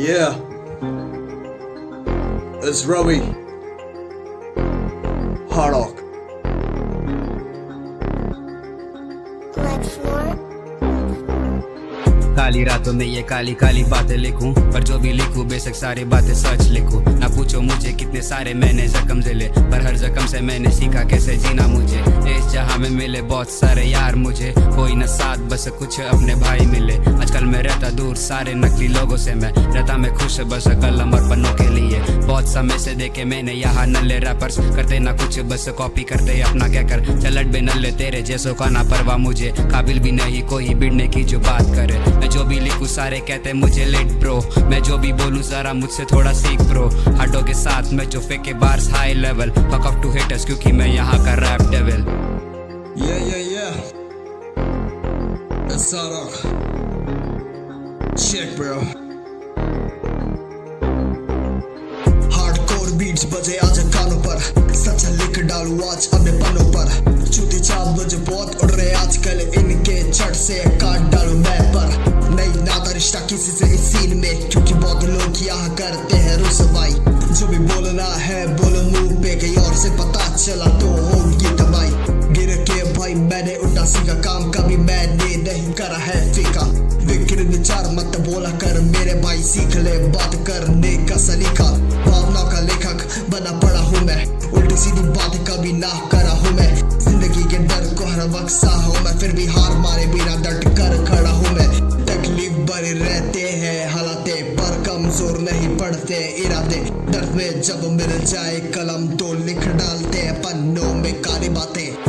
Yeah, it's Robbie. Harlock. काली रातों में ये काली काली बातें लिखूं, पर जो भी लिखूं बेशक सारी बातें सच लिखूं। ना पूछो मुझे कितने सारे मैंने जख्म झेले, पर हर जख्म से मैंने सीखा कैसे जीना मुझे। इस जहां में मिले बहुत सारे यार मुझे, कोई न साथ बस कुछ अपने भाई मिले। आजकल मैं रहता दूर सारे नकली लोगों से, मैं रहता मैं खुश बस कलम और पन्नों के लिए। बहुत समय से देखे मैंने यहाँ नल्ले रैपर्स करते ना कुछ बस कॉपी करते अपना क्या कर। चलट बे नल्ले तेरे जैसों का ना परवाह मुझे, काबिल भी नहीं कोई भिड़ने की जो बात करे। मैं जो भी लिखूं सारे कहते मुझे लेट ब्रो, मैं जो भी बोलूं जरा मुझसे थोड़ा सीख ब्रो। हाडो के साथ मैं जो फेंके bars high level, fuck off to haters क्योंकि मैं यहाँ का rap devil. Yeah. It's Harlock. Check bro. Hardcore beats बजे आज कानों पर, सच लिख डालू आज अपने पन्नों पर। चूती चाप मुझे बहुत उड़ रहे आजकल, इनके चढ़ से काट डालू मैं पर। नहीं नाता रिश्ता किसी से इस सीन में, क्योंकि बहुत लोग यहाँ करते हैं रुसवाई। जो भी बोलना है बोलो मुंह पे, कहीं और से पता चला तो होगी तबाही। गिर के भाई मैंने उल्टा सीखा, काम कभी मैंने नहीं करा है फीका। विक्र विचार मत बोला कर मेरे भाई, सीख ले बात करने का सलीका। भावना का लेखक बना पड़ा हूँ मैं, उल्टी सीधी बात कभी ना करा हूँ मैं। जिंदगी के डर को हर वक्त सा हूँ मैं, फिर भी हार मारे बिना डट कर खड़ा हूँ मैं। तकलीफ भरे रहते हैं हालाते, पर कमजोर नहीं पड़ते इरादे। दर्द में जब मिल जाए कलम तो लिख डालते हैं पन्नों में काली बातें।